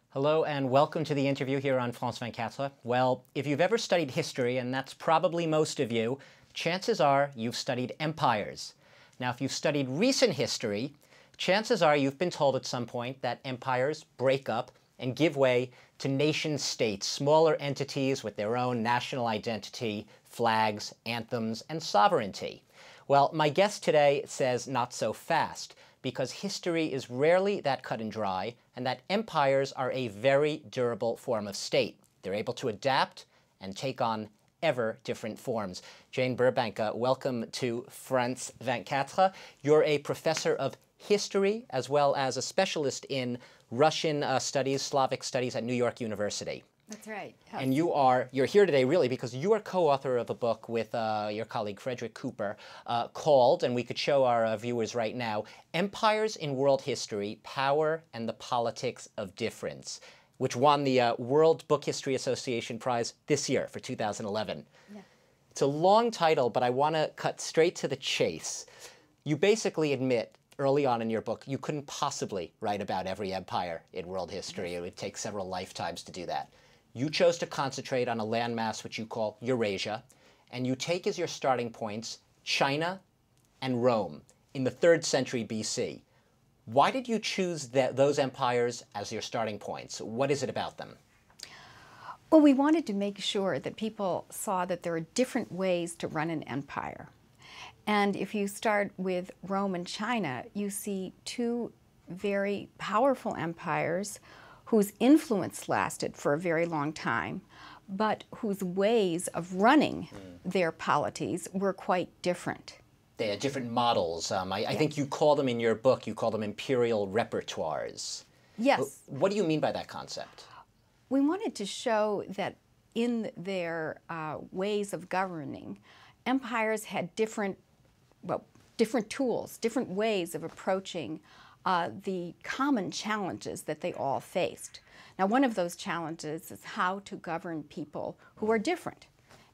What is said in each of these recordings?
Hello and welcome to the interview here on France 24. Well, if you've ever studied history, and that's probably most of you, chances are you've studied empires. Now, if you've studied recent history, chances are you've been told at some point that empires break up and give way to nation-states, smaller entities with their own national identity, flags, anthems, and sovereignty. Well, my guest today says not so fast, because history is rarely that cut and dry, and that empires are a very durable form of state. They're able to adapt and take on ever different forms. Jane Burbank, welcome to France 24. You're a professor of history as well as a specialist in Russian studies, Slavic studies at New York University. That's right. And you're here today really because you are co-author of a book with your colleague Frederick Cooper called, and we could show our viewers right now, Empires in World History, Power and the Politics of Difference, which won the World Book History Association Prize this year for 2011. Yeah. It's a long title, but I want to cut straight to the chase. You basically admit early on in your book you couldn't possibly write about every empire in world history. It would take several lifetimes to do that. You chose to concentrate on a landmass which you call Eurasia, and you take as your starting points China and Rome in the 3rd century BC. Why did you choose those empires as your starting points? What is it about them? Well, we wanted to make sure that people saw that there are different ways to run an empire. And if you start with Rome and China, you see two very powerful empires whose influence lasted for a very long time, but whose ways of running their polities were quite different. They had different models. I think you call them in your book, you call them imperial repertoires. Yes. What do you mean by that concept? We wanted to show that in their ways of governing, empires had different tools, different ways of approaching the common challenges that they all faced. Now, one of those challenges is how to govern people who are different.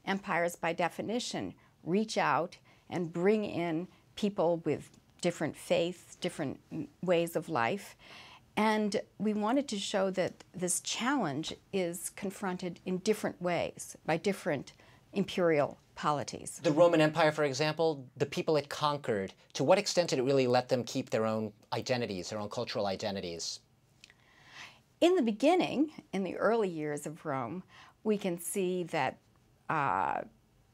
Empires, by definition, reach out and bring in people with different faiths, different ways of life. And we wanted to show that this challenge is confronted in different ways by different imperial polities. The Roman Empire, for example, the people it conquered, to what extent did it really let them keep their own identities, their own cultural identities? In the beginning, in the early years of Rome, we can see that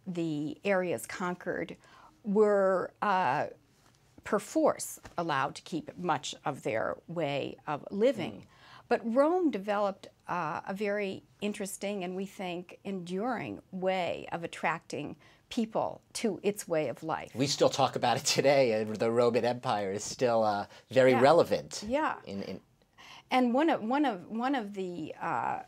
the areas conquered were perforce allowed to keep much of their way of living. But Rome developed a very interesting and we think enduring way of attracting people to its way of life. We still talk about it today. The Roman Empire is still very relevant. Yeah. And one of the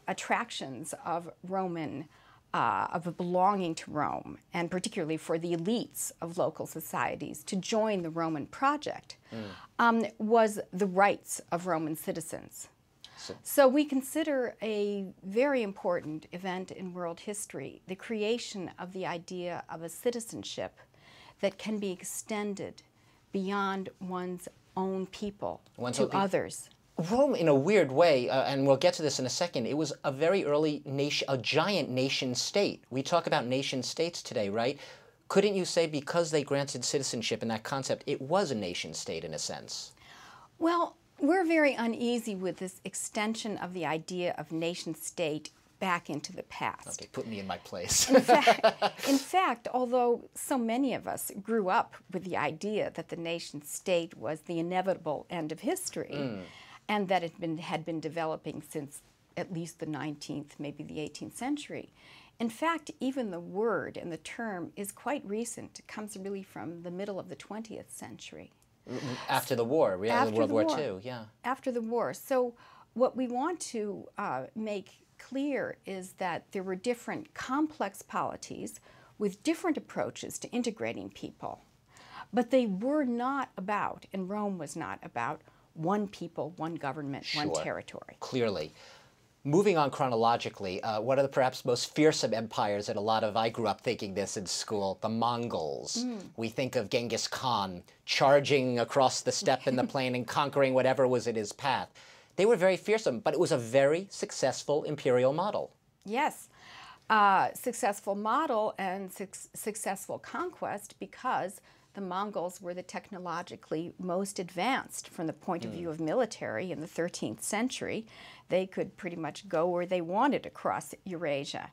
attractions of Roman of belonging to Rome, and particularly for the elites of local societies to join the Roman project, was the rights of Roman citizens. So we consider a very important event in world history the creation of the idea of a citizenship that can be extended beyond one's own people to others. Rome, in a weird way, and we'll get to this in a second, it was a very early nation, a giant nation state. We talk about nation states today, right? Couldn't you say because they granted citizenship in that concept, it was a nation state in a sense? Well, we're very uneasy with this extension of the idea of nation state back into the past. Okay, put me in my place. In fact, although so many of us grew up with the idea that the nation state was the inevitable end of history, and that it had been developing since at least the 19th, maybe the 18th century. In fact, even the word and the term is quite recent. It comes really from the middle of the 20th century. After the war, World War II, yeah. After the war. So what we want to make clear is that there were different complex polities with different approaches to integrating people. But they were not about, and Rome was not about, one people, one government, one territory. Clearly. Moving on chronologically, one of the perhaps most fearsome empires, and I grew up thinking this in school, the Mongols. We think of Genghis Khan charging across the steppe in the plain and conquering whatever was in his path. They were very fearsome, but it was a very successful imperial model. Yes, successful model and successful conquest, because the Mongols were the technologically most advanced from the point of view of military in the 13th century. They could pretty much go where they wanted across Eurasia.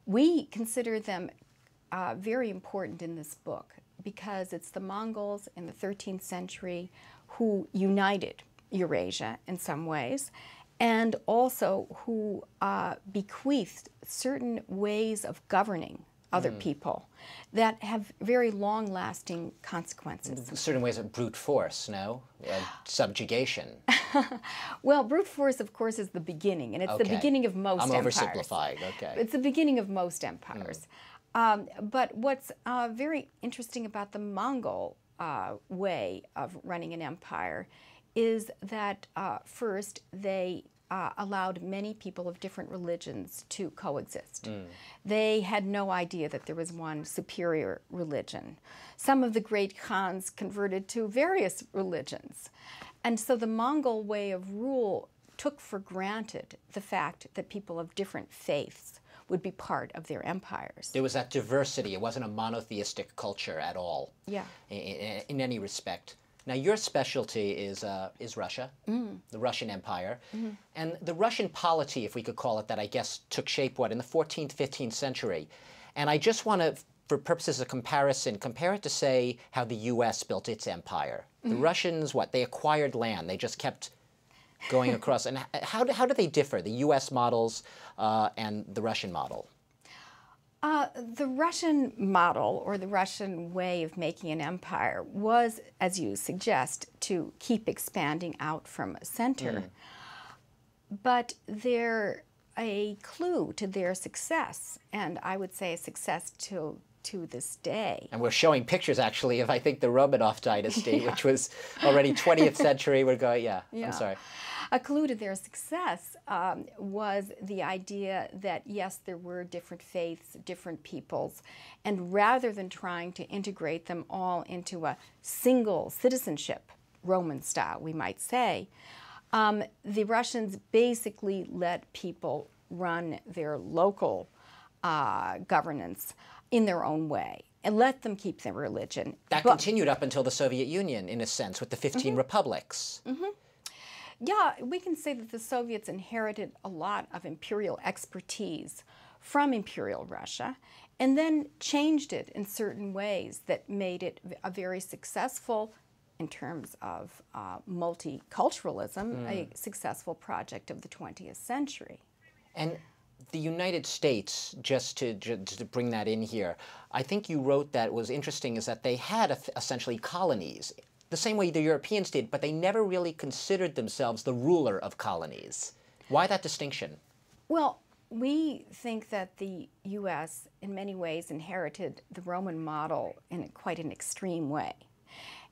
We consider them very important in this book because it's the Mongols in the 13th century who united Eurasia in some ways, and also who bequeathed certain ways of governing other people that have very long-lasting consequences. Certain ways of brute force, no? Subjugation. Well, brute force, of course, is the beginning, and it's the beginning of most empires. I'm oversimplifying, okay. It's the beginning of most empires. But what's very interesting about the Mongol way of running an empire is that first they allowed many people of different religions to coexist. They had no idea that there was one superior religion. Some of the great Khans converted to various religions. And so the Mongol way of rule took for granted the fact that people of different faiths would be part of their empires. There was that diversity. It wasn't a monotheistic culture at all, in any respect. Now, your specialty is Russia, the Russian Empire. And the Russian polity, if we could call it that, I guess, took shape, in the 14th, 15th century. And I just want to, for purposes of comparison, compare it to, say, how the U.S. built its empire. The Russians, they acquired land. They just kept going across. And how do they differ, the U.S. models and the Russian model? The Russian model, or the Russian way of making an empire, was, as you suggest, to keep expanding out from a center. But they're a clue to their success, and I would say a success to this day. And we're showing pictures, actually, of, I think, the Romanov dynasty, which was already 20th century. We're going, I'm sorry. A clue to their success was the idea that, yes, there were different faiths, different peoples, and rather than trying to integrate them all into a single citizenship, Roman style, we might say, the Russians basically let people run their local governance in their own way and let them keep their religion. That continued up until the Soviet Union, in a sense, with the 15 republics. Yeah, we can say that the Soviets inherited a lot of imperial expertise from Imperial Russia and then changed it in certain ways that made it a very successful, in terms of multiculturalism, a successful project of the 20th century. And the United States, just to bring that in here, I think you wrote that was interesting is that they had essentially colonies, the same way the Europeans did, but they never really considered themselves the ruler of colonies. Why that distinction? Well, we think that the U.S. in many ways inherited the Roman model in quite an extreme way.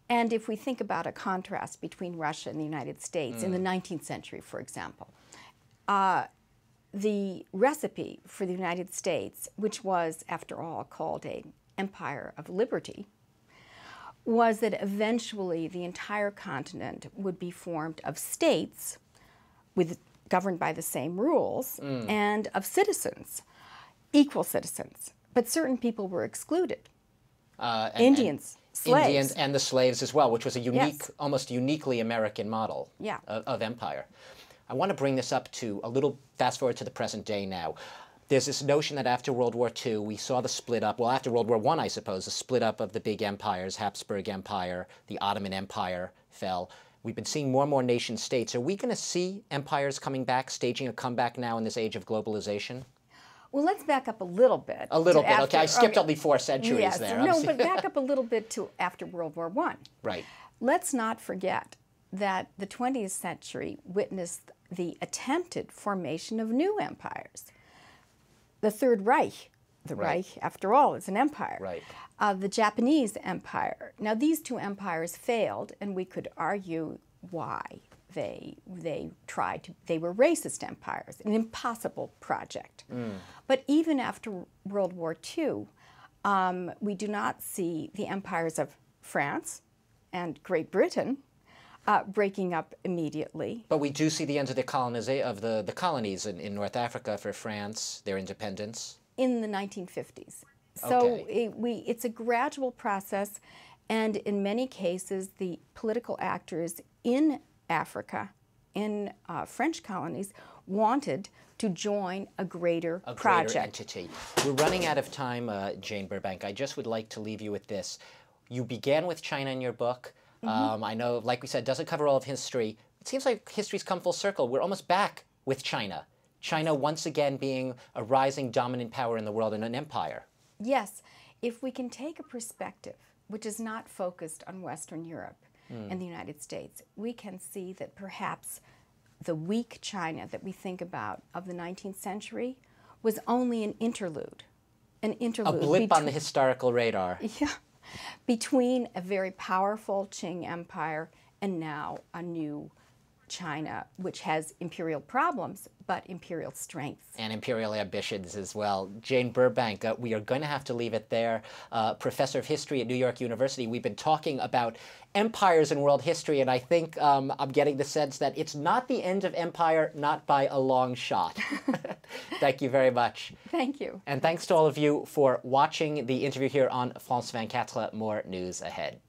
And if we think about a contrast between Russia and the United States in the 19th century, for example, the recipe for the United States, which was, after all, called an empire of liberty, was that eventually the entire continent would be formed of states governed by the same rules and of citizens, equal citizens. But certain people were excluded. Indians, slaves. Indians and the slaves as well, which was a unique, almost uniquely American model of empire. I want to bring this up to a little fast forward to the present day now. There's this notion that after World War II, we saw the split up, well, after World War I, I suppose, the split up of the big empires, Habsburg Empire, the Ottoman Empire fell. We've been seeing more and more nation states. Are we going to see empires coming back, staging a comeback now in this age of globalization? Well, let's back up a little bit. A little bit, okay. I skipped only 4 centuries there. No, but back up a little bit to after World War I. Right. Let's not forget that the 20th century witnessed the attempted formation of new empires. The Third Reich, the Reich, after all, is an empire. Right. The Japanese Empire. Now, these two empires failed, and we could argue why They were racist empires, an impossible project. But even after World War II, we do not see the empires of France and Great Britain breaking up immediately. But we do see the end of the the colonies in North Africa for France, their independence. In the 1950s. So it's a gradual process, and in many cases, the political actors in Africa, in French colonies, wanted to join a greater project. Greater entity. We're running out of time, Jane Burbank. I just would like to leave you with this. You began with China in your book. I know, like we said, it doesn't cover all of history. It seems like history's come full circle. We're almost back with China. China once again being a rising dominant power in the world and an empire. Yes, if we can take a perspective which is not focused on Western Europe and the United States, we can see that perhaps the weak China that we think about of the 19th century was only an interlude. A blip on the historical radar. Yeah, between a very powerful Qing Empire and now a new China, which has imperial problems, but imperial strengths. And imperial ambitions as well. Jane Burbank, we are going to have to leave it there. Professor of History at New York University. We've been talking about empires in world history, and I think I'm getting the sense that it's not the end of empire, not by a long shot. Thank you very much. Thank you. And thanks to all of you for watching the interview here on France 24. More news ahead.